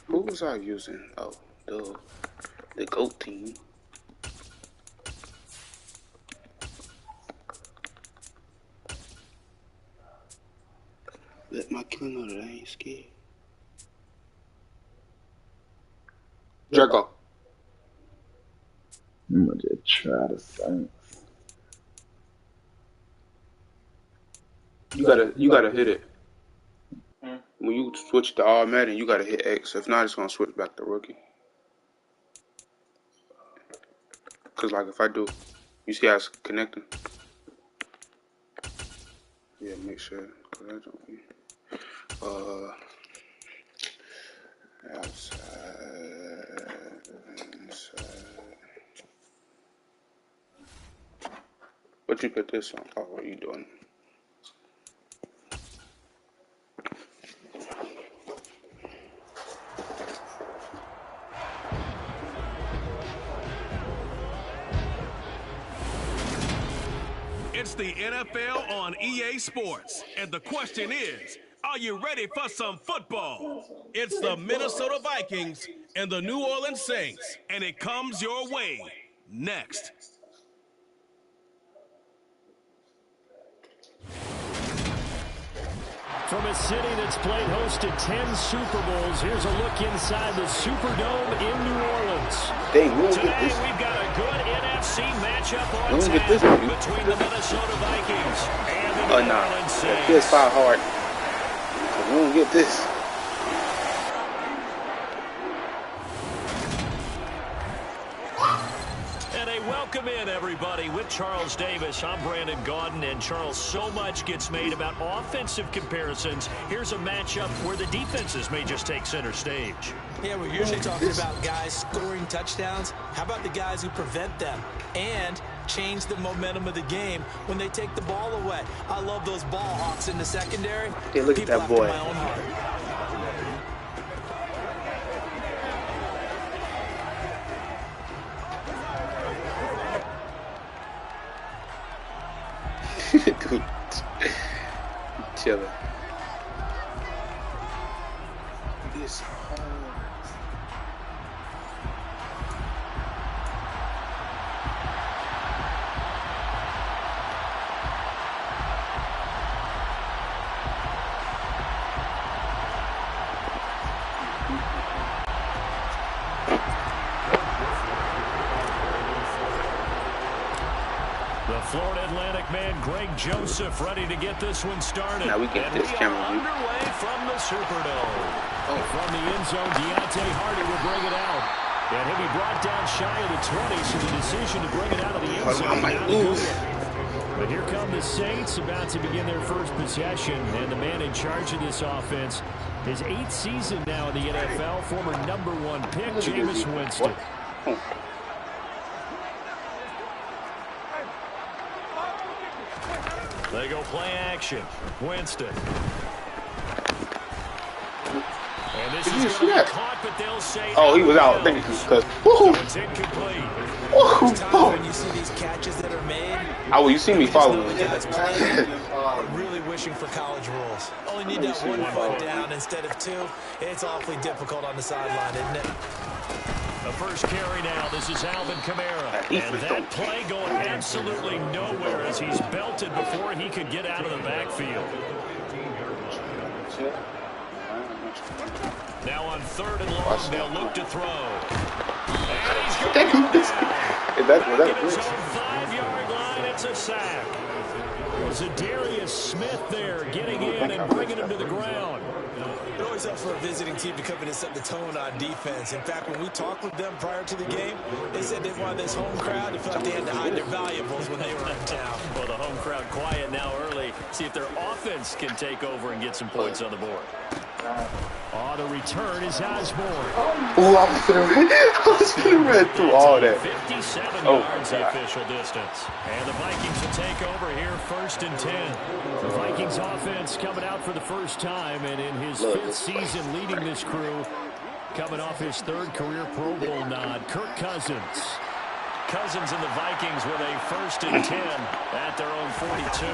Who was I using? Oh, the GOAT team. Let my killer know that I ain't scared. Draco. I'm gonna just try the Saints. You gotta hit it. When you switch to all Madden, you gotta hit X. If not, it's gonna switch back to rookie. Cause like if I do, you see how it's connecting. Yeah, make sure. Cause I don't be. Inside. What you put this on? Oh, what are you doing? It's the NFL on EA Sports, and the question is, are you ready for some football? It's the Minnesota Vikings and the New Orleans Saints, and it comes your way next. From a city that's played host to 10 Super Bowls, here's a look inside the Superdome in New Orleans. Today, we've got a good NFC matchup on tap between the Minnesota Vikings and the New Orleans Saints. This far hard. We won't get this. Welcome in, everybody. With Charles Davis, I'm Brandon Gaudin, and Charles, so much gets made about offensive comparisons. Here's a matchup where the defenses may just take center stage. Yeah, we're usually talking about guys scoring touchdowns. How about the guys who prevent them and change the momentum of the game when they take the ball away? I love those ball hawks in the secondary. Hey, look at that boy. My own heart. Dude, chilling. It's hard. The Florida Atlantic man, Greg Joseph, ready to get this one started. Now we get this camera view. Underway from the Superdome. From the end zone, Deontay Hardy will bring it out. And he'll be brought down shy of the 20, so the decision to bring it out of the end zone. I might lose. But here come the Saints, about to begin their first possession. And the man in charge of this offense, his 8th season now in the NFL, former #1 pick, Jameis Winston. They go play action. Winston. And this is going to be caught, but they'll say he was out. Thank you. So it's incomplete. When you see these catches that are made, you see me following. really wishing for college rules. Only need that 1 foot down instead of 2. It's awfully difficult on the sideline, isn't it? The first carry now. This is Alvin Kamara. And that play going absolutely nowhere as he's belted before he could get out of the backfield. Now on 3rd and long, they'll look to throw. And he's going to go down. Back his own 5-yard line, it's a sack. Zadarius Smith there getting in and bringing him to the ground. It always helps for a visiting team to come in and set the tone on defense. In fact, when we talked with them prior to the game, they said they wanted this home crowd to feel like they had to hide their valuables when they were in town. Well, the home crowd quiet now early. See if their offense can take over and get some points on the board. Oh, the return is Osborne. Oh, I was gonna run through all that. 57 yards the official distance. And the Vikings will take over here 1st and 10. The Vikings offense coming out for the first time, and in his 5th season leading this crew, coming off his 3rd career Pro Bowl nod, Kirk Cousins. Cousins and the Vikings with a 1st and 10 at their own 42.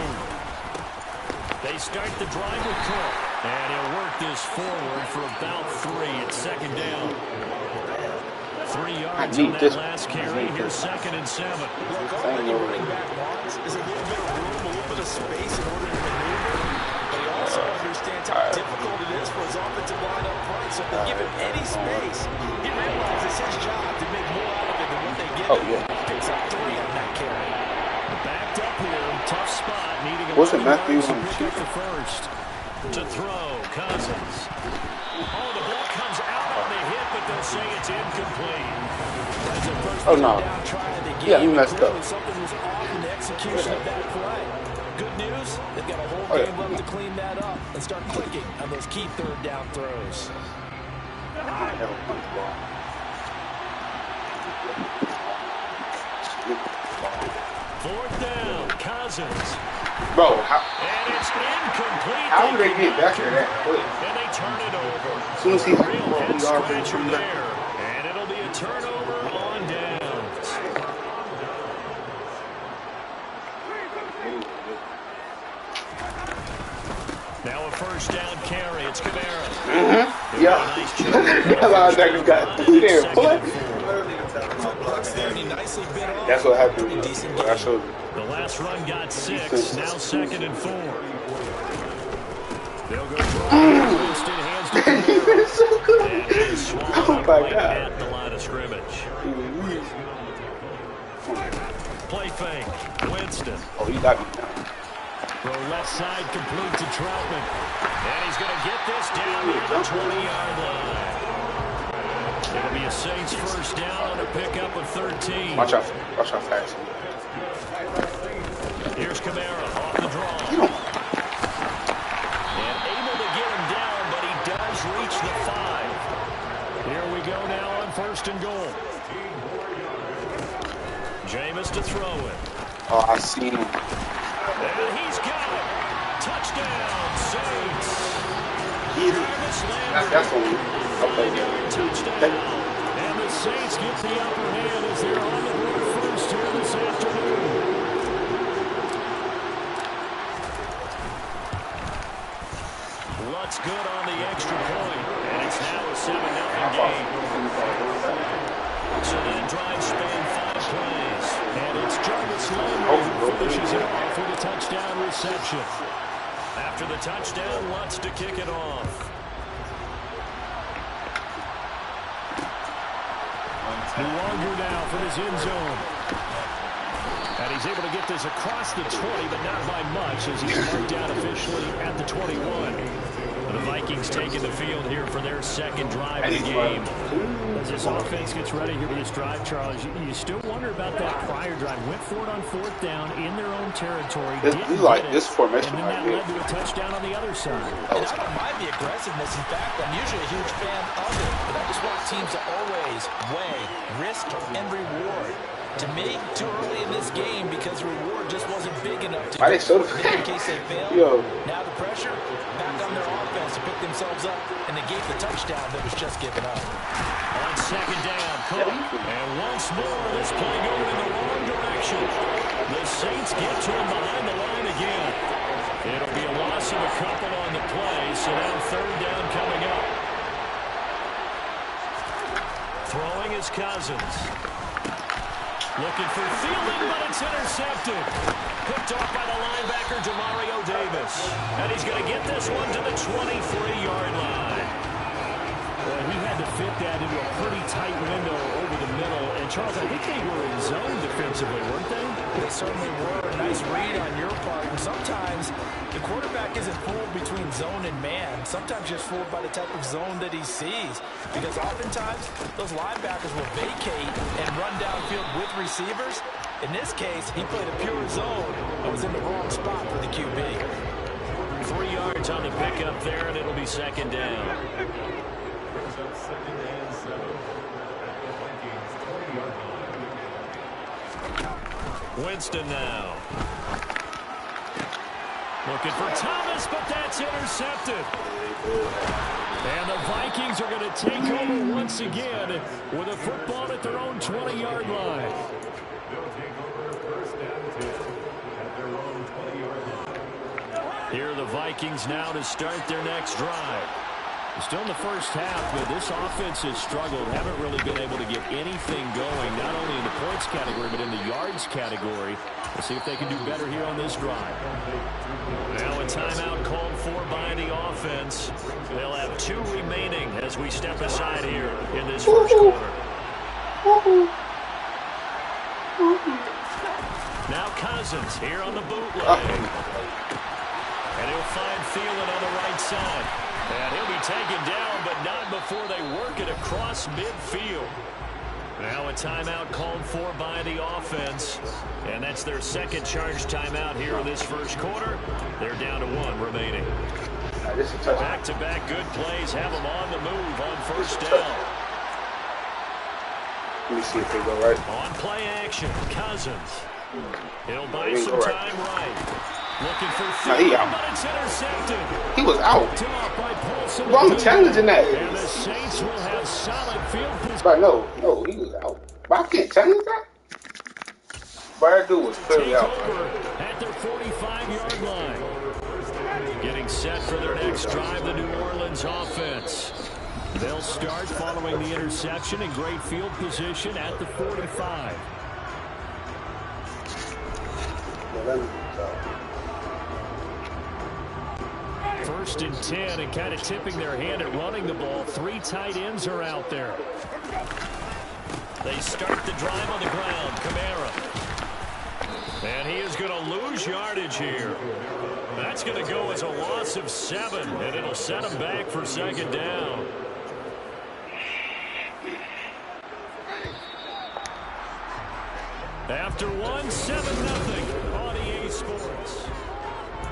They start the drive with Kirk. And he'll work this forward for about 3 at 2nd down. 3 I yards on need that this. last carry. Here's 2nd and 7. Look, all that your running back wants is a little bit of room, a little bit of space in order to maneuver. But he also understands how difficult it is for his offensive line up front. So if they give him any space, he realizes his job to make more out of it than what they give him. Picks up 3 on that carry. Backed up here, tough spot, needing a Wasn't Matthew to on the pick up the first. To throw, Cousins. Oh, the ball comes out on the hit, but they'll say it's incomplete. That's the first no. down try of the game. Yeah, he messed up. Something was off in the execution of that play. Good news, they've got a whole game left to clean that up and start clicking on those key 3rd down throws. Fourth down, Cousins. Bro, And it's incomplete. how did they get back there that quick? And they turn it over. As soon as he Real head we already scratcher come there. back. And it'll be a turnover on downs. Now a first down carry. It's Kamara. Yeah. Linebacker got 3 there. What? That's what happened. What I showed you. The last run got 6. Now 2nd and 4. They'll go Winston, hands to Kamara. So good. And he's swallowed Oh my right God. at the line of scrimmage. Play fake. Winston. Oh, he got me now. Throw left side complete to Troutman. And he's going to get this down near the 20-yard line. It'll be a Saints first down on a pickup of 13. Watch out fast. Here's Kamara off the draw. And able to get him down, but he does reach the 5. Here we go now on 1st and goal. Jameis to throw it. Oh, I seen him. And he's got it. Touchdown, Saints. That's what we okay. Touchdown. And the Saints get the upper hand as they're on the road first here this afternoon. Lutz good on the extra point. And it's now a 7-0 game. So that drive span 5 plays. And it's Jarvis Landry who finishes it off with a touchdown reception. After the touchdown, Lutz to kick it off. Longer now from his end zone. And he's able to get this across the 20, but not by much as he's marked down officially at the 21. The Vikings taking the field here for their 2nd drive of the game. As this offense gets ready here for this drive, Charles, you still wonder about that prior drive. Went for it on 4th down in their own territory. This like this formation and then right that here. led to a touchdown on the other side. And I don't mind the aggressiveness. In fact, I'm usually a huge fan of it. But I just want teams to always weigh risk and reward. To me, too early in this game because the reward just wasn't big enough to Why they so in case they failed. Yo. Now the pressure back on their offense to pick themselves up, and they gave the touchdown that was just given up. On 2nd down, Cook. And once more, this play going in the wrong direction. The Saints get to him behind the line again. It'll be a loss of a couple on the play, so now 3rd down coming up. Throwing is Cousins. Looking for fielding, but it's intercepted. Picked off by the linebacker, Demario Davis. And he's going to get this one to the 23-yard line. Well, he had to fit that into a pretty tight window over the middle. And, Charles, I think they were in zone defensively, weren't they? They certainly were. Nice read on your part. And sometimes the quarterback isn't fooled between zone and man. Sometimes you're fooled by the type of zone that he sees. Because oftentimes, those linebackers will vacate and run downfield with receivers. In this case, he played a pure zone and was in the wrong spot for the QB. 3 yards on the pickup there, and it'll be 2nd down. Winston now. Looking for Thomas, but that's intercepted. And the Vikings are going to take over once again with a football at their own 20-yard line. Here are the Vikings now to start their next drive. Still in the first half, but this offense has struggled. Haven't really been able to get anything going, not only in the points category, but in the yards category. We'll see if they can do better here on this drive. Now a timeout called for by the offense. They'll have 2 remaining as we step aside here in this first quarter. Now Cousins here on the bootleg. And he'll find Thielen on the right side. And he'll be taken down, but not before they work it across midfield. Now a timeout called for by the offense. And that's their second charge timeout here in this first quarter. They're down to 1 remaining. Back-to-back good plays have them on the move on first down. Let me see if they go right. On play action, Cousins. He'll buy some time right. Looking for Thielen, but it's intercepted. He was out. Well, I'm challenging that. And the Saints will have solid field position. But no, he was out. But I can't challenge that. But that dude was clearly out. At their 45-yard line. Getting set for their next drive, the New Orleans offense. They'll start following the interception in great field position at the 45. First and 10, and kind of tipping their hand at running the ball. 3 tight ends are out there. They start the drive on the ground. Kamara. And he is going to lose yardage here. That's going to go as a loss of 7, and it'll set him back for second down. After 1, 7-0 on EA Sports.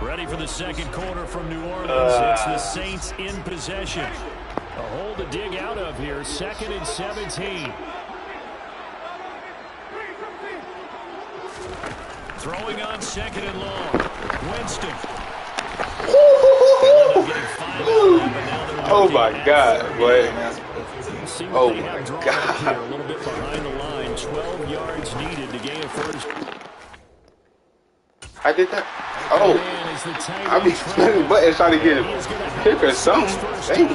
Ready for the second quarter from New Orleans. It's the Saints in possession. A hole to dig out of here. 2nd and 17. Throwing on 2nd and long. Winston. Oh my God, boy. Oh my God. A little bit behind the line. 12 yards needed to gain a first. I did that. Oh, I be spinning buttons trying to get a pick or something. Dang.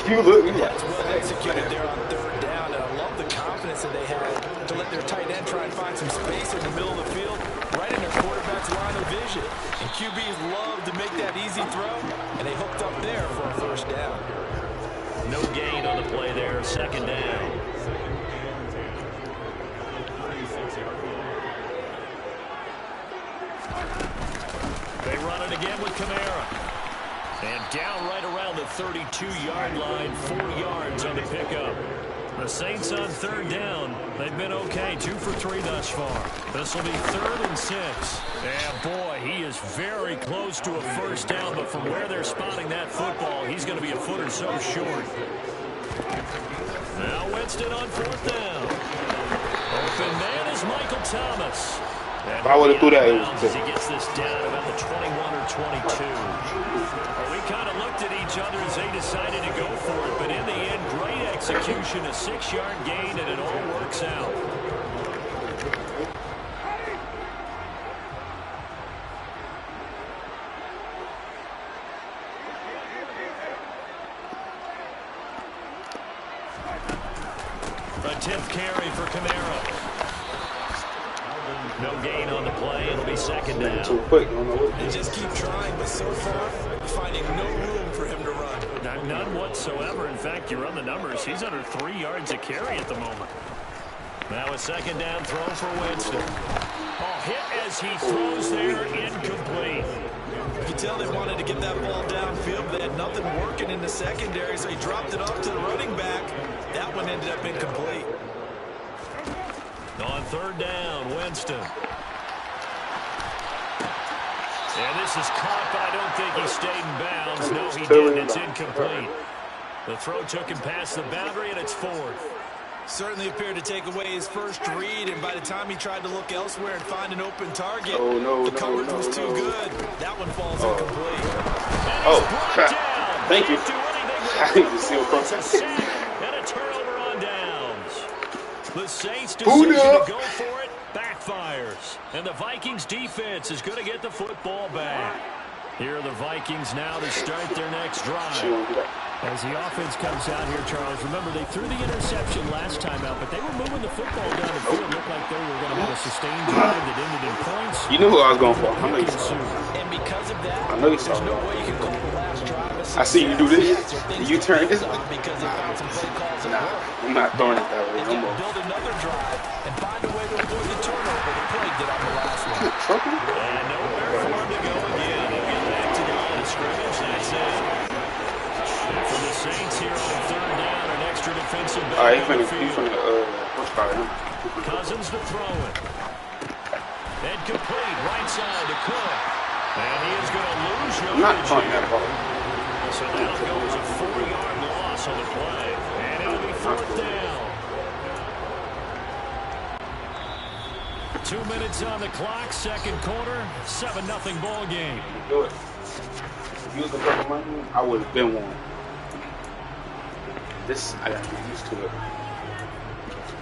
You look. That's well executed there on 3rd down, and I love the confidence that they had to let their tight end try and find some space in the middle of the field, right in their quarterback's line of vision. And QBs love to make that easy throw, and they hooked up there for a first down. No gain on the play there. 2nd down. They run it again with Kamara. And down right around the 32-yard line, 4 yards on the pickup. The Saints on 3rd down. They've been okay, 2 for 3 thus far. This will be 3rd and 6. And boy, he is very close to a first down, but from where they're spotting that football, he's going to be a foot or so short. Now Winston on 4th down. Open man is Michael Thomas. If I would have threw that, it was he gets this down about the 21 or 22. Well, we kind of looked at each other as they decided to go for it, but in the end, great execution, a 6-yard gain, and it all works out. A 10th carry for Kamara. No gain on the play. It'll be 2nd down. They just keep trying, but so far, finding no room for him to run. None whatsoever. In fact, you run the numbers. He's under 3 yards a carry at the moment. Now a 2nd down throw for Winston. Oh, hit as he throws there, incomplete. You can tell they wanted to get that ball downfield, but they had nothing working in the secondary, so he dropped it off to the running back. That one ended up incomplete. On 3rd down, Winston. And this is caught, but I don't think he stayed in bounds. No, he didn't. It's incomplete. The throw took him past the boundary, and it's 4th. Certainly appeared to take away his first read, and by the time he tried to look elsewhere and find an open target, the coverage was too good. That one falls incomplete. Oh, crap. Thank you. I need to see what And a turnover on downs. The Saints' decision to go for it backfires. And the Vikings defense is going to get the football back. Here are the Vikings now to start their next drive. As the offense comes out here, Charles, remember they threw the interception last time out, but they were moving the football down the field. Looked like they were going to have a sustained drive that ended in points. You knew who I was going for. I know you saw. And because of that, I know you saw. there's no way you can call the last drive a success. I see you do this. You turn this way. Because they found some play calls Nah, I'm not throwing it that way no more. Build another drive and find a way to avoid the turnover the play did on the last one. Trucking? And nowhere for him to go again. He'll get back to the line of scrimmage. That's it. And for the Saints here on third down, an extra defensive back. All right, he's from the Cousins to throw it. And complete, right side to Cook. And he is going to lose yardage. I'm not punting that ball. So that'll go as a 4-yard loss on the play. And it'll be fourth down. 2 minutes on the clock, second quarter, 7-0 ball game. Do it. If you was a couple money, I would have been one. This, I got to get used to it.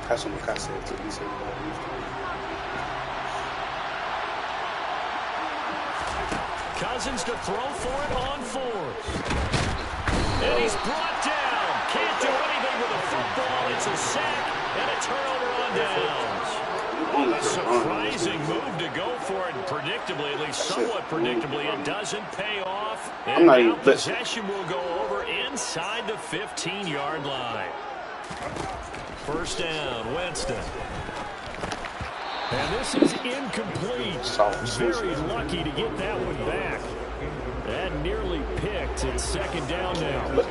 That's what Makai said to me. He said, you got to get used to it. Cousins to throw for it on fourth. And he's brought down. Can't do anything with the football. It's a sack and a turnover on downs. A surprising move to go for it, predictably, at least somewhat predictably. It doesn't pay off. And now possession will go over inside the 15-yard line. First down, Winston. And this is incomplete. Very lucky to get that one back. And nearly picked. It's second down now.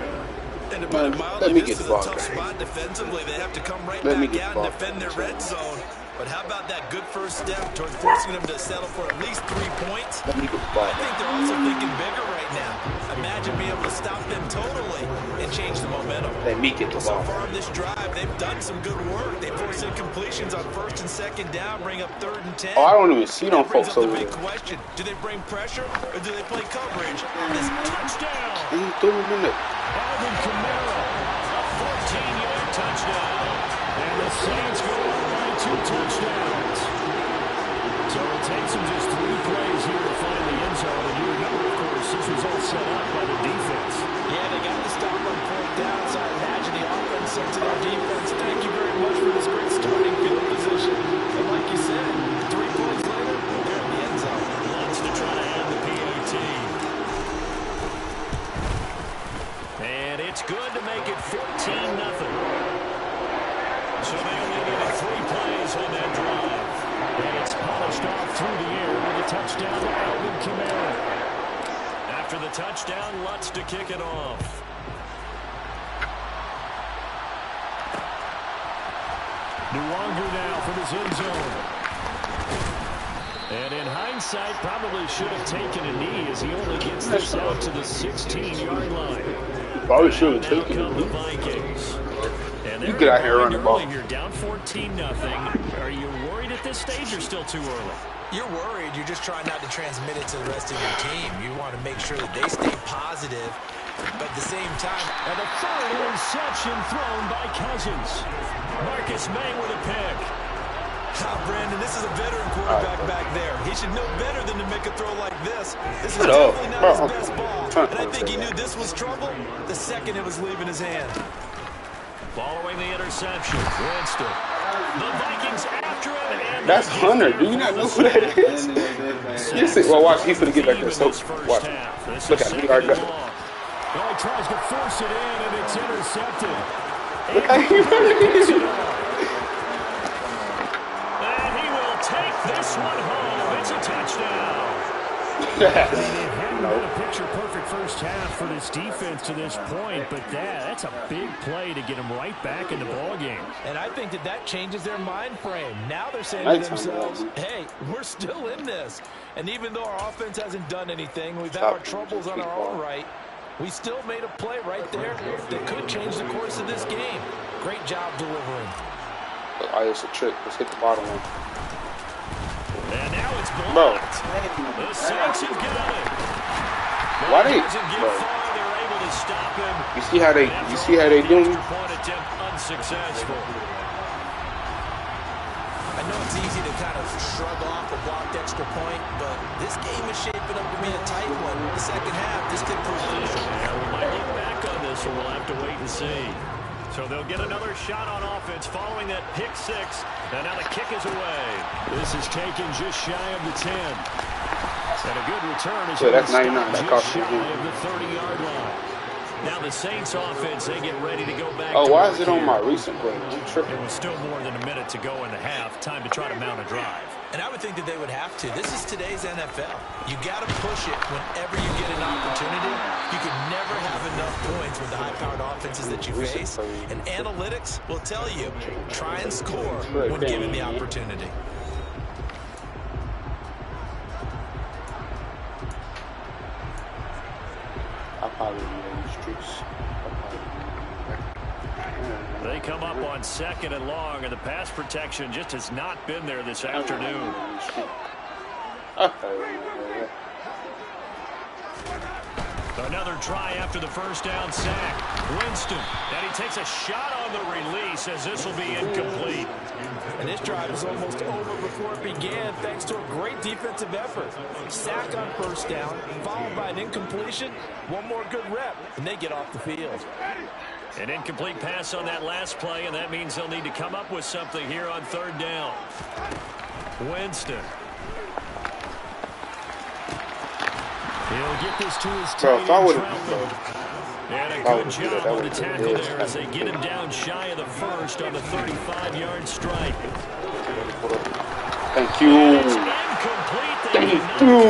And to put it mildly, this is a tough spot defensively. They have to come right back out and defend their red zone. But how about that good first step toward forcing them to settle for at least 3 points? I think they're also thinking bigger right now. Imagine being able to stop them totally and change the momentum. Let me get the ball. So far in this drive, they've done some good work. They force incompletions on first and second down, bring up third and 10. Oh, I don't even see no folks over there. Question: do they bring pressure or do they play coverage on this touchdown? He threw him in there. Alvin Kamara, a 14-yard touchdown. And the Saints go on by 2 touchdowns. So it takes them just 3 plays here to find the end zone. And you remember, of course, this was all set up by the defense. Yeah, they got the stop on fourth down, so I imagine the offense said to their defense, thank you very much for this great starting field position. And like you said, 3 plays later, they're in the end zone. Wants to try to add the PAT. And it's good to make it 14-0. So they only needed 3 plays on that drive. And it's polished off through the air with a touchdown to Alvin Kamara. After the touchdown, Lutz to kick it off. Nwangu now from his end zone. And in hindsight, probably should have taken a knee as he only gets this out to the 16-yard line. Probably should have taken the it. Vikings. And You get out here running the ball. You're down 14-0. Are you worried at this stage or still too early? You're worried. You're just trying not to transmit it to the rest of your team. You want to make sure that they stay positive, but at the same time. And a third interception thrown by Cousins. Marcus May with a pick. Brandon, this is a veteran quarterback back there. He should know better than to make a throw like this. This is definitely not his best ball. And I think he knew this was trouble the second it was leaving his hand. Following the interception, Winston. The Vikings after him. And that's Hunter. Do you not know who that is? Yes, well, watch. He's going to get back there. So, watch. Look at him. He already got it. Oh, he tries to force it in, and it's intercepted. Look at him. And he will take this one home. It's a touchdown. No. A picture-perfect first half for this defense to this point, but that's a big play to get them right back in the ballgame. And I think that changes their mind frame. Now they're saying to themselves, hey, we're still in this. And even though our offense hasn't done anything, we've had our troubles on our own right, we still made a play right there that could change the course of this game. Great job delivering. Oh, it's a trick. Let's hit the bottom one. And now it's blocked. The Saints have got it. Why they? They're able to stop him. You see how they doing? Point attempt unsuccessful. I know it's easy to kind of shrug off a blocked extra point, but this game is shaping up to be a tight one. The second half, this could prove crucial. Yeah, we might look back on this, or we'll have to wait and see. So they'll get another shot on offense following that pick six. And now the kick is away. This is taken just shy of the 10. And a good return is that's 99. That just cost shy me. of the 30-yard line. Now the Saints offense, they get ready to go back. Oh, to why work is it on here. my recent play? I'm tripping. It was still more than a minute to go in the half. Time to try to mount a drive. And I would think that they would have to. This is today's NFL. You got to push it whenever you get an opportunity. You can never have enough points with the high-powered offenses that you face. And analytics will tell you, try and score when given the opportunity. I'll probably be in the streets. They come up on second and long, and the pass protection just has not been there this afternoon. Another try after the first down sack. Winston, and he takes a shot on the release as this will be incomplete. And this drive is almost over before it began thanks to a great defensive effort. Sack on first down, followed by an incompletion. One more good rep, and they get off the field. An incomplete pass on that last play, and that means they'll need to come up with something here on third down. Winston. He'll get this to his tight end. And a good job on the tackle there as they get him down shy of the first on the 35-yard strike. Thank you. Thank you.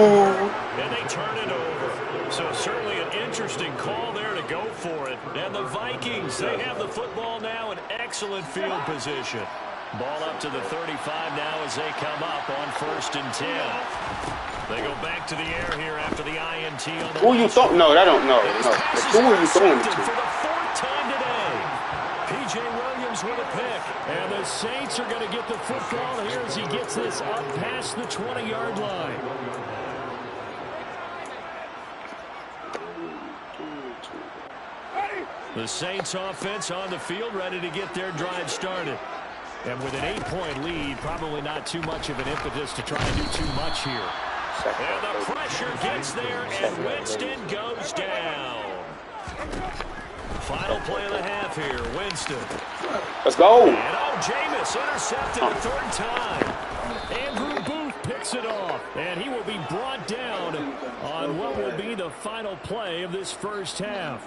And they turn it over. So certainly an interesting call there to go for it. And the Vikings, they have the football now in excellent field position. Ball up to the 35 now as they come up on 1st and 10. They go back to the air here after the INT on the Who you throwing? No, I don't know. No. Who are you throwing for to? the 4th time today. P.J. Williams with a pick. And the Saints are going to get the football here as he gets this up past the 20-yard line. The Saints offense on the field ready to get their drive started. And with an 8-point lead, probably not too much of an impetus to try and do too much here. And the pressure gets there, and Winston goes down. Final play of the half here, Winston. Let's go. And Jameis intercepted the 3rd time. Andrew Booth picks it off, and he will be brought down on what will be the final play of this first half.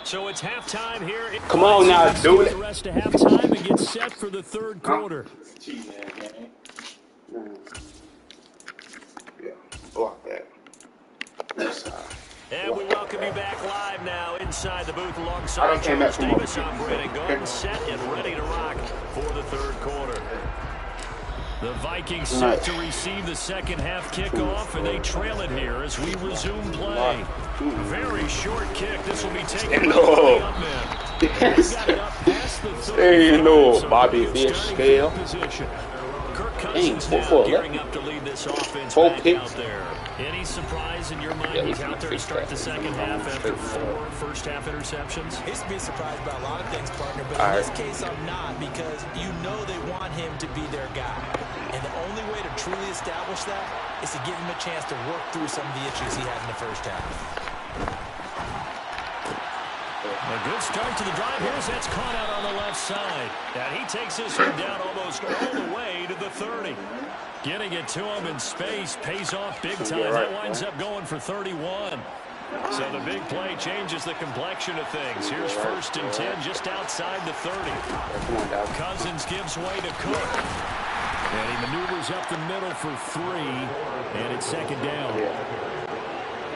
So it's halftime here. Come on now, do it. The rest of halftime and get set for the 3rd quarter. Yeah, block that. And we welcome you back live now inside the booth alongside Charles Davis. I'm Brandon Gordon, set and ready to rock for the 3rd quarter. The Vikings set to receive the second half kickoff, and they trail it here as we resume play. Very short kick. This will be taken by the up men. Yes. Got it up past the 35, Hey, no, so Bobby they're Fish starting scale. field position. Kirk Cousins now Four gearing up to lead this offense Four back picks. out there. Any surprise in your mind Yeah, he's he's out there to gonna start fix the that. second half after 4 first-half interceptions? He's to be surprised by a lot of things, partner, but in this case, I'm not, because you know they want him to be their guy. And the only way to truly establish that is to give him a chance to work through some of the issues he had in the first half. A good start to the drive here as that's caught out on the left side. And he takes this one down almost all the way to the 30. Getting it to him in space pays off big time. That winds up going for 31. So the big play changes the complexion of things. Here's 1st and 10 just outside the 30. Cousins gives way to Cook. And he maneuvers up the middle for 3. And it's 2nd down.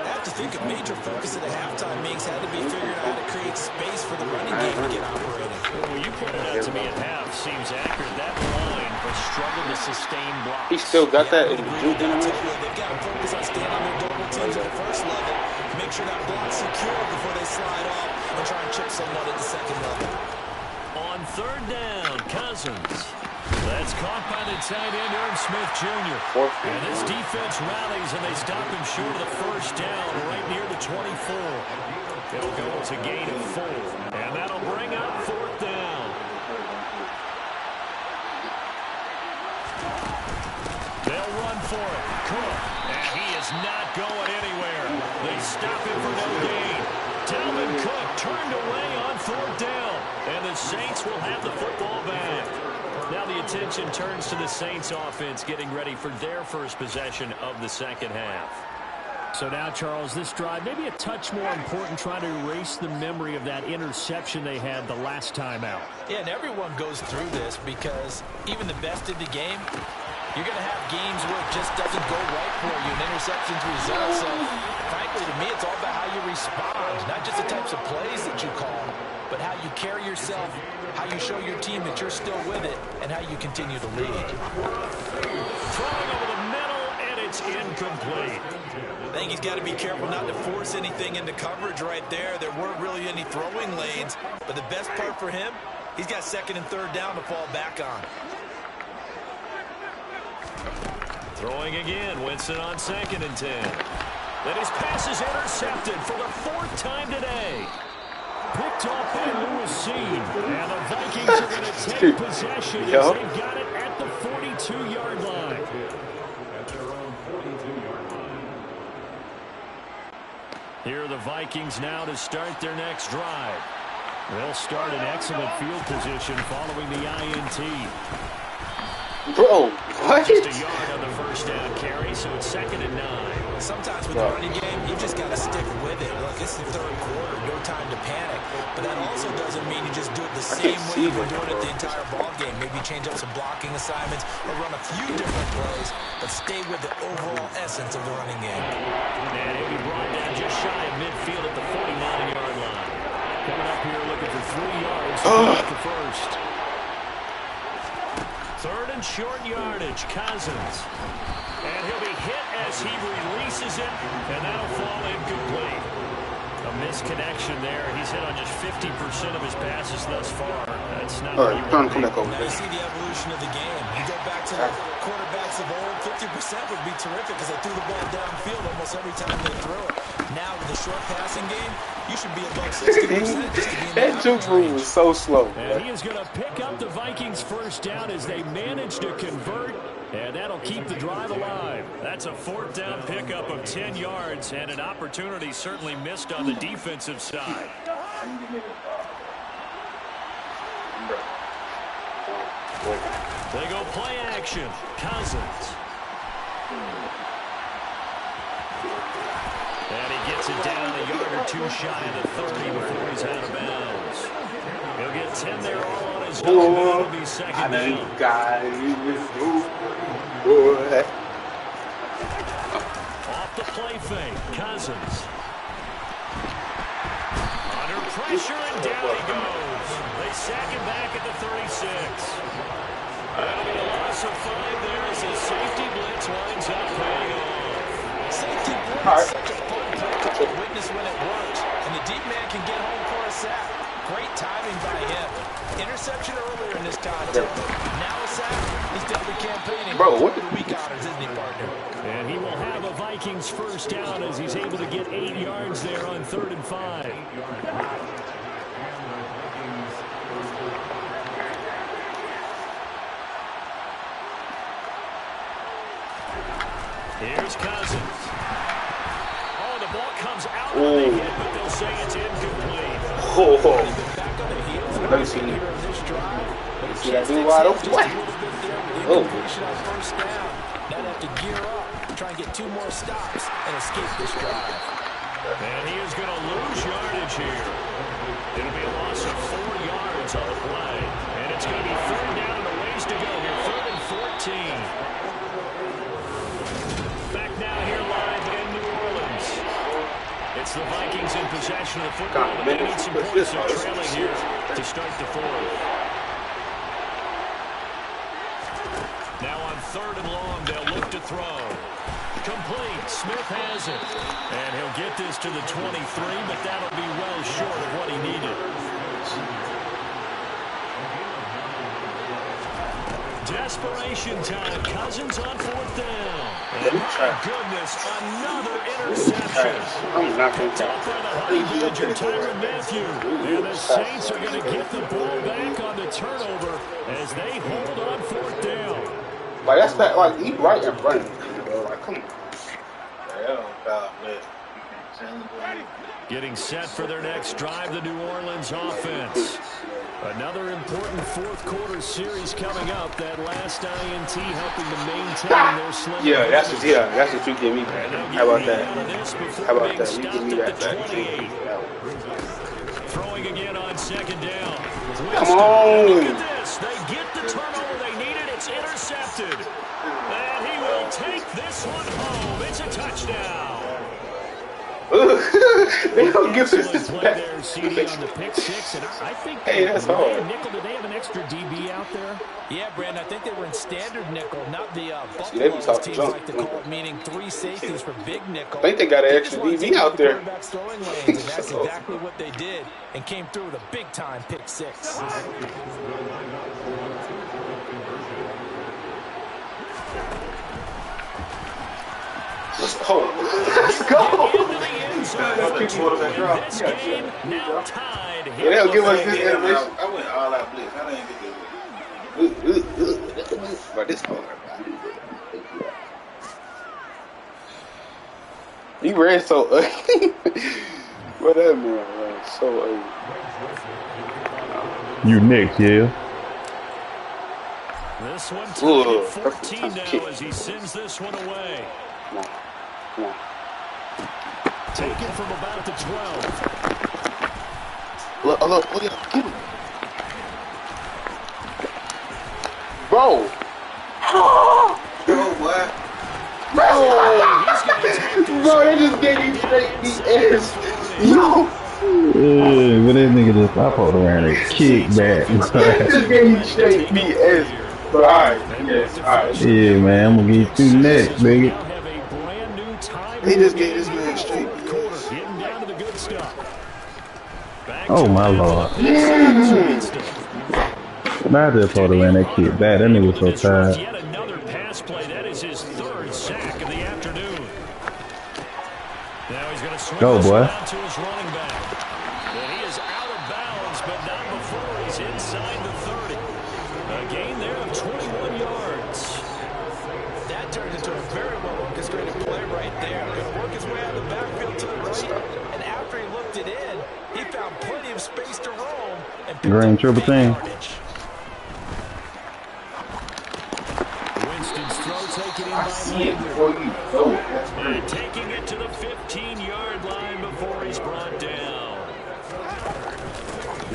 I have to think a major focus of the halftime meetings had to be figuring out how to create space for the running game to get operating. Well, you pointed out to me at half seems accurate. That line has struggled to sustain blocks. He still got that in the Duke They've got to focus on staying on their double teams at the first level, make sure that block's secure before they slide off and try and chip someone at the second level. On 3rd down, Cousins. That's caught by the tight end, Irv Smith Jr. And this defense rallies, and they stop him short of the first down right near the 24. It'll go to gain of 4. And that'll bring up 4th down. for it. Cook. And he is not going anywhere. They stop him for no gain. Dalvin Cook turned away on 4th down. And the Saints will have the football back. Now the attention turns to the Saints offense getting ready for their first possession of the second half. So now, Charles, this drive maybe a touch more important, trying to erase the memory of that interception they had the last time out. Yeah, and everyone goes through this because even the best in the game, you're going to have games where it just doesn't go right for you and interceptions result. So, frankly, to me, it's all about how you respond, not just the types of plays that you call, but how you carry yourself, how you show your team that you're still with it, and how you continue to lead. Throwing over the middle, and it's incomplete. I think he's got to be careful not to force anything into coverage right there. There weren't really any throwing lanes, but the best part for him, he's got 2nd and 3rd down to fall back on. Throwing again, Winston on 2nd and 10. Then his pass is intercepted for the 4th time today. Picked off by Lewis Seen. And the Vikings are going to take possession as they've got it at the 42-yard line. Here are the Vikings now to start their next drive. They'll start in excellent field position following the INT. Bro, what? Just a yard on the 1st down carry, so it's 2nd and 9. Sometimes with the running game, you just got to stick with it. Look, it's the 3rd quarter, no time to panic. But that also doesn't mean you just do it the same way you've been doing it the entire ball game. Maybe change up some blocking assignments or run a few different plays, but stay with the overall essence of the running game. And he'll be brought down just shy of midfield at the 49-yard line. Coming up here looking for 3 yards to get the first. 3rd and short yardage, Cousins. And he'll be hit as he releases it, and that'll fall incomplete. A misconnection there. He's hit on just 50% of his passes thus far. That's not what you want to come back over. Now you see the evolution of the game. You go back to the quarterbacks of old, 50% would be terrific because they threw the ball downfield almost every time they threw it. Now with the short passing game, you should be above 60% just to be in That juke move was so slow. And he is going to pick up the Vikings' 1st down as they manage to convert, and that'll keep the drive alive. That's a 4th down pickup of 10 yards, and an opportunity certainly missed on the defensive side. They go play action. Cousins. And he gets it down a yard or 2 shy of the 30 before he's out of bounds. He'll get 10 there all on his own. That'll be 2nd down. Off the play fake. Cousins. Under pressure, and down he goes. They sack him back at the 36. That'll be a loss of 5 there as his safety blitz winds up paying off. Safety blitz, such a fun play to witness when it works. And the deep man can get home for a sack. Great timing by him. Interception earlier in this contest. Now a sack. He's definitely campaigning. Bro, what the week honors, isn't he, partner? And he will have a Vikings 1st down as he's able to get 8 yards there on 3rd and 5. Here's Cousins. Oh, the ball comes out on the hit, but they'll say it's incomplete. Back on the heels Let me see. of this drive. See that dude wide open? What? Incompletion on 1st down. Now they have to gear up, try and get 2 more stops, and escape this drive. And he is going to lose yardage here. It'll be a loss of 4 yards on the play. And it's going to be 3rd down and a ways to go here. 3rd and 14. Back now here live in New Orleans. It's the Vikings in possession of the football, but they need some points. They're trailing here to start the 4th. Now on 3rd and long, they'll look to throw. Complete. Smith has it. And he'll get this to the 23, but that'll be well short of what he needed. Desperation time. Cousins on 4th down. And my goodness, another interception. I'm not going to Up by the honey badger, Tyrann Mathieu. And the Saints are going to get the ball back on the turnover as they hold on 4th down. Like, that's not, like, he right in front of me. Come on. Getting set for their next drive, the New Orleans offense. Another important fourth quarter series coming up. That last INT helping to maintain their slim. Yeah, that's what you give me back. How about that? How about that? You give me that back. Throwing again on second down. Come on. Look at this. They get the turnover they needed. It's intercepted. And he will take this one home. It's a touchdown. They don't give us this back. On the pick six, and I think that's hard. Nickel, did they have an extra DB out there? Yeah, Brandon, I think they were in standard nickel, not the they be Buffalo talking teams junk. like to call it, meaning 3 safeties for big nickel. I think they got an extra DB out there. Throwing lanes, and that's exactly what they did, and came through with a big-time pick six. Let's go. Let's go. This game now tied. Yeah, they'll give us this animation. I went all out blitz. I didn't get this. But this hard. He ran so ugly. What that man ran so ugly. You next, yeah. This one tied 14 now as he sends this one away. Come on. Come on. Taken from about the 12. Look, look at him. Get him. Bro. Yo, what? Bro, they just gave you straight BS. Yo. Yeah, but that nigga just I pulled around and kick back. They just gave you straight BS. But alright, yes, alright. Yeah, man, I'm gonna get you next, nigga. They just gave this man straight BS. Oh my lord. Now I just pulled around that kid back. That nigga was so tired. Yet another pass play. That is his 3rd sack of the afternoon. Now he's going to swing go, boy. To his running back. And he is out of bounds, but not before he's inside the 30. A gain there of 21 yards. That turned into a very well-orchestrated play right there. Going to work his way out of the backfield to the right. And after he looked it in, he found plenty of space to roam. And Green triple team. Winston's throw taken in by and taking it to the 15-yard line before he's brought down.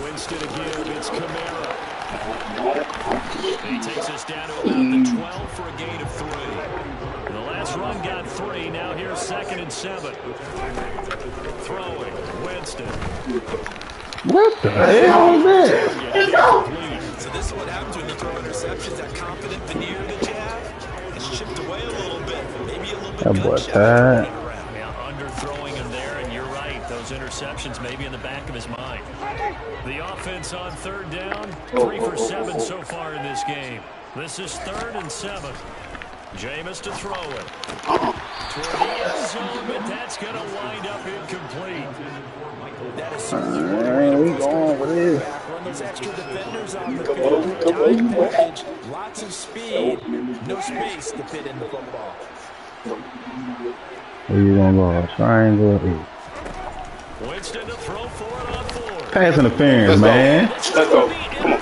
Winston again, it's Kamara. He takes us down to about the 12 for a gain of 3. The last run got 3. Now here's 2nd and 7. Throwing, Winston. What the hell is that? So this is what happens when you throw interceptions. That confident veneer that you have, it's chipped away a little bit. Maybe a little bit That boy gun-shy. tired. Now underthrowing him there, and you're right. Those interceptions may be in the back of his mind. The offense on 3rd down, 3 for 7 so far in this game. This is 3rd and 7. Jameis to throw it. Toward the end zone, but that's going to wind up incomplete. That is certainly We going with this. run those extra defenders on the field. Dime package, lots of speed, no space to fit in the football. Where you gonna go? Triangle. Winston to throw for it on 4. Pass interference, man. Let's go. Come on.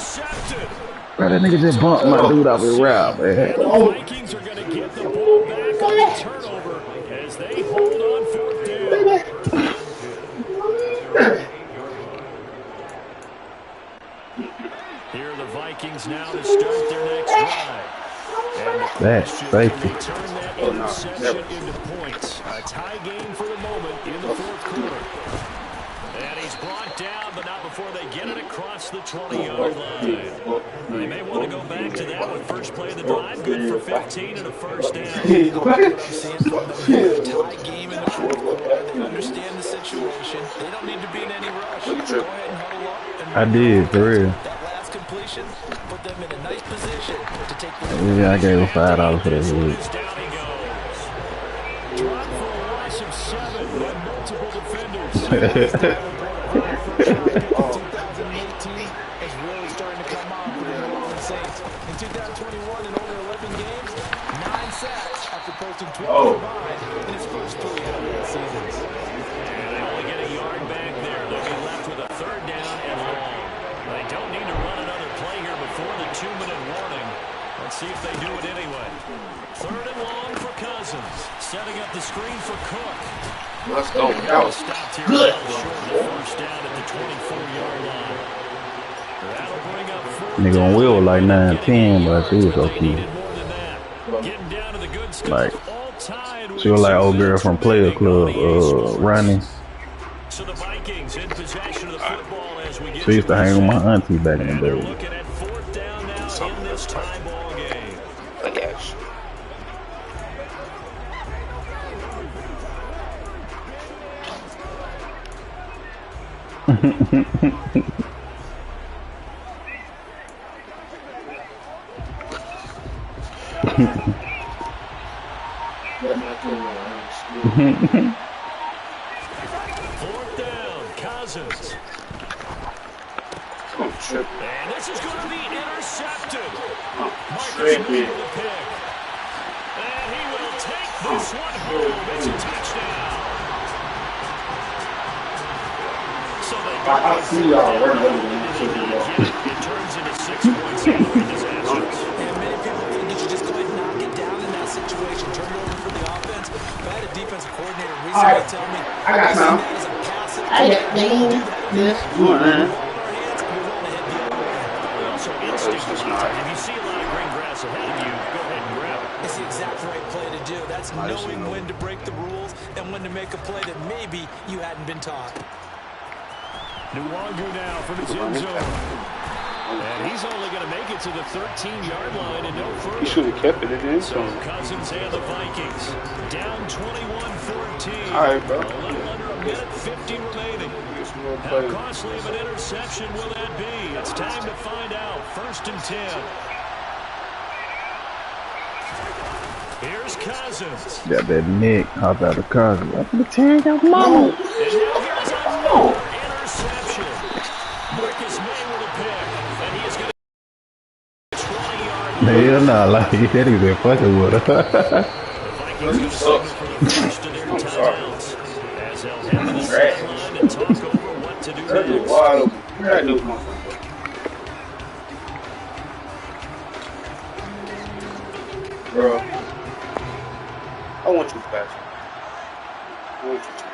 Bro, that nigga just bumped my dude off his route, man. The Vikings are going to get the ball back on the turnover as they hold on 4th down. Here are the Vikings now to start their next drive. That's safety. Turn that interception into points. A tie game for the moment in the 4th quarter. And he's brought down, but not before they get it across the 20-yard line. They may want to go back to that one. First play of the drive, good for 15 and a 1st down. What I'm seeing from them, tie game in the 4th quarter. They understand the situation. They don't need to be in any rush. Go ahead and huddle up. And I did, for real. that last completion put them in a nice position to take the Yeah, I gave him $5 for that week. Down he goes. Drop for a loss of 7 with multiple defenders. 2018 is really starting to come on for the New Orleans Saints. In 2021, in only 11 games, 9 sacks at after posting 12 combined in his first 3 NFL seasons. And they only get a yard back there. They'll be left with a 3rd down and long. They don't need to run another play here before the 2-minute warning. Let's see if they do it anyway. 3rd and long for Cousins. Setting up the screen for Cook. Let's go. That was good. Short of the 1st down at the 24-yard line. That'll bring up 4th Nigga on wheel like 9-10, but I see it's okay. Getting down to the good stuff. Like, All tied she was like old girl from Player Club, Ronnie. So the Vikings in possession of the football as we get. She used to hang with my auntie back in the They're day. looking at 4th down now in this tie ball game. I guess. Fourth down, Cousins. And this is going to be intercepted. Marcus with the pick. And he will take this one home. It's a touchdown. So I see y'all it turns into 6 points after disaster. And many people think you should just go ahead and knock it down in that situation. Turn it over for the offense. But I had a defensive coordinator recently tell me I got some. that as a passive I got this. Man. If you see a lot of green grass ahead of you, go ahead and grab it. It's the exact right play to do. That's knowing when to break the rules and when to make a play that maybe you hadn't been taught. Nwangu now from his end zone. And he's only going to make it to the 13-yard line and no further. He should have kept it in. So Cousins and the Vikings down 21-14. All right, bro. A little under a minute 50 remaining. How costly of an interception will that be? It's time to find out. 1st and 10. Here's Cousins. Got that Nick hop out the car. I'm gonna tag out mama. And now here's another interception. Marcus May with a pick. And he is going to 20-yard line. Hell nah, like that nigga been fucking with her. The Vikings will signal for the first of their timeouts. As they'll head to the sideline and talk over what to do next. Wide open. I do my bro. I want you fast. I want you to.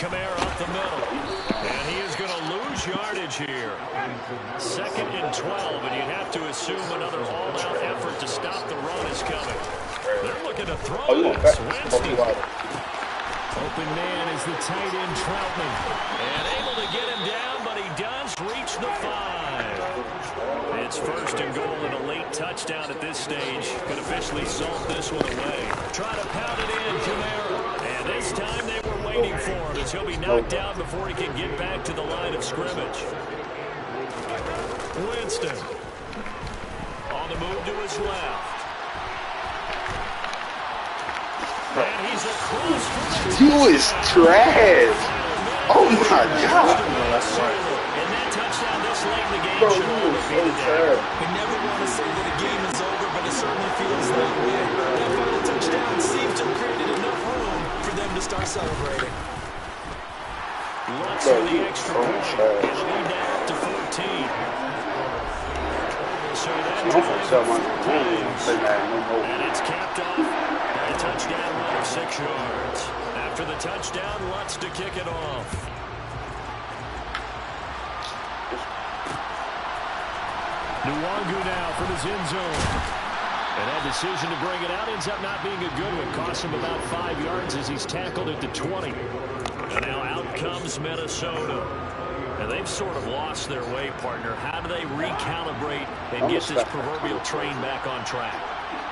Kamara up the middle. And he is going to lose yardage here. 2nd and 12, and you'd have to assume another all-out effort to stop the run is coming. They're looking to throw this. Winston. Open man is the tight end Troutman. And able to get him down, but he does reach the 5. It's 1st and goal and a late touchdown at this stage. Could officially salt this one away. Try to pound it in, Kamara. And this time they were waiting for him as he'll be knocked down before he can get back to the line of scrimmage. Winston on the move to his left. And he's across for the You is trash. Oh my God. and that touchdown this late in the game Bro, should you all is be so the day. trash. We never want to say that a game is over, but it certainly feels that way. That final touchdown seems to have created enough room for them to start celebrating. Lutz Bro, with the you extra so point. trash. And lead now up to 14. So that I'm gonna sell my drive game. and it's capped off by a touchdown run of 6 yards. After the touchdown, Lutz to kick it off. Nwangu now from his end zone. And that decision to bring it out ends up not being a good one. Costs him about 5 yards as he's tackled at the 20. And now out comes Minnesota. And they've sort of lost their way, partner. How do they recalibrate and get this proverbial train back on track?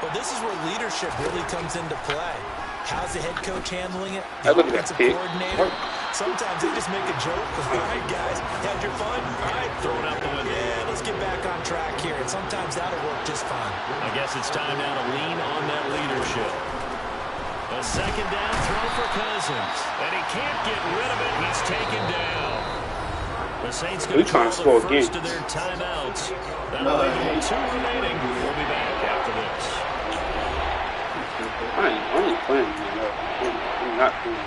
Well, this is where leadership really comes into play. How's the head coach handling it? I The look at that offensive pig. coordinator. Sometimes they just make a joke. All right, guys, had your fun? All right, Throw it out the window. yeah, let's get back on track here. And sometimes that'll work just fine. I guess it's time now to lean on that leadership. A 2nd down throw for Cousins. And he can't get rid of it. He's taken down. The Saints going to trying call to the score first again. of their timeouts. That'll leave 2 remaining. We'll be back after this. I ain't playing, man. I'm not playing.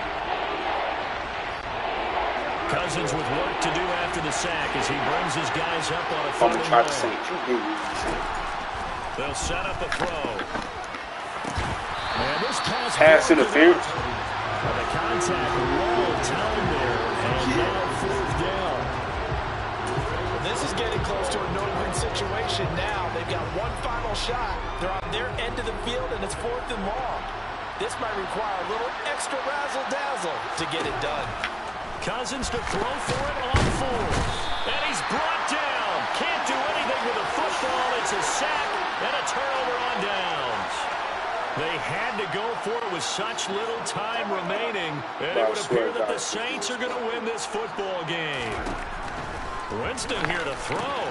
Cousins with work to do after the sack as he brings his guys up on a I'm gonna try to third say and long. They'll set up a throw. And this pass interference. The contact well timed there, and now fourth down. This is getting close to a no-win situation now. They've got one final shot. They're on their end of the field, and it's 4th and long. This might require a little extra razzle-dazzle to get it done. Cousins to throw for it on 4. And he's brought down. Can't do anything with the football. It's a sack and a turnover on downs. They had to go for it with such little time remaining, and it would appear that the Saints are going to win this football game. Winston here to throw.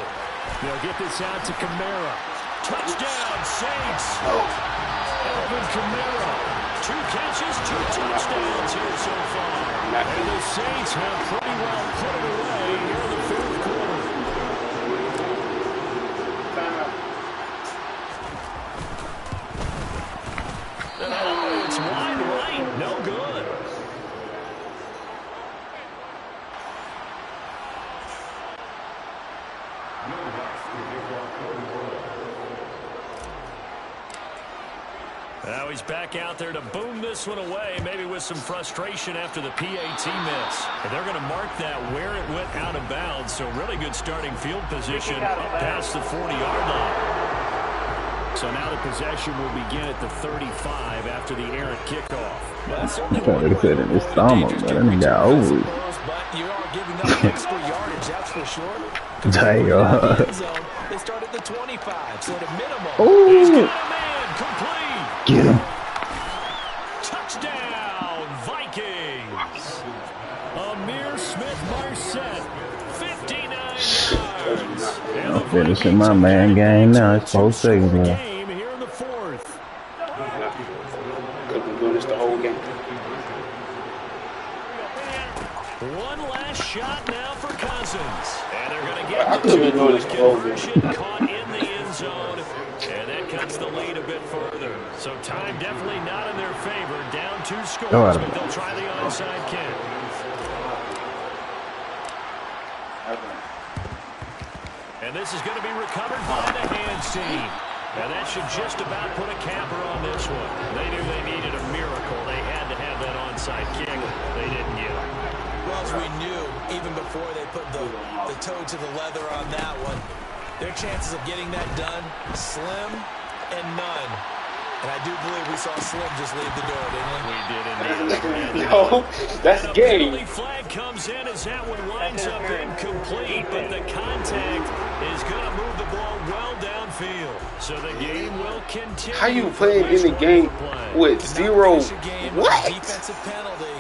They'll get this out to Kamara. Touchdown, Saints. Alvin Kamara. 2 catches, 2 touchdowns here so far. And the Saints have pretty well put it away here in the 4th quarter. Oh, it's wide right. No good. Now he's back out there to boom this one away, maybe with some frustration after the PAT miss. And they're going to mark that where it went out of bounds, so really good starting field position up past the 40-yard line. So now the possession will begin at the 35 after the errant kickoff. I'm trying to put in his stomach, but I think got over it. But you are giving up extra yardage, that's for sure. Damn. They start at the 25, so at a minimum. He's got Oh, a man complete. get him. Touchdown, Vikings. Amir Smith-Marset, 59 yards. I'm finishing my man game now. It's 4 seconds left. Game here in the 4th. Could be doing this the whole game. One last shot now for Cousins. And they're going to get I could be doing this the whole conversion game. caught in the end zone. And that cuts the lead a bit further. So time definitely not in their favor. Down 2 scores, but they'll try the onside kick. And this is going to be recovered by the hands team. And that should just about put a capper on this one. They knew they needed a miracle. They had to have that onside kick. They didn't get it. Well, as we knew, even before they put the toe to the leather on that one, their chances of getting that done, slim and none. And I do believe we saw Slim just leave the door, didn't we? We did indeed. No, that's The game. penalty flag comes in as that one winds up incomplete, but the contact is going to move the ball well downfield. So the game will continue. How you playing in the game with 0? What? Defensive penalty.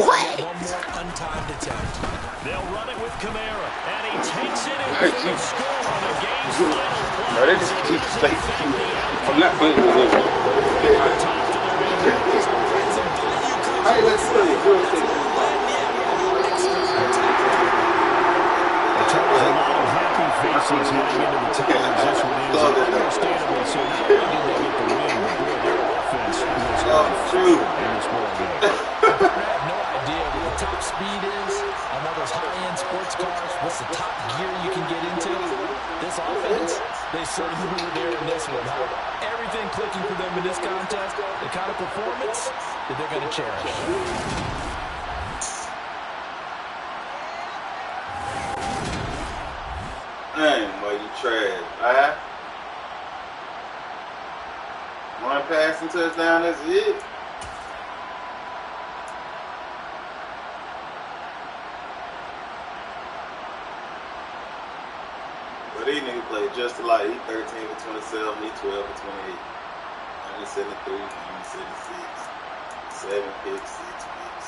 What? One more untimed attempt. They'll run it with Kamara, and he takes it in for the score on the game's final play. Bro, they just keep like, I'm not playing with them. Hey, let's play it. Real quick. Faces heading into the times this one is understandable. So not only did they get the win, but boy, their offense was true in this ball game. I have no idea what the top speed is on one of those high-end sports cars. What's the top gear you can get into? This offense, they certainly were there in this one. Huh? Everything clicking for them in this contest, the kind of performance that they're going to cherish. Dang, boy, you trash. Alright? One passing touchdown, that's it. But these niggas played just alike. He 13 for 27, he 12 for 28. 173, 176. 7 picks, 6 picks.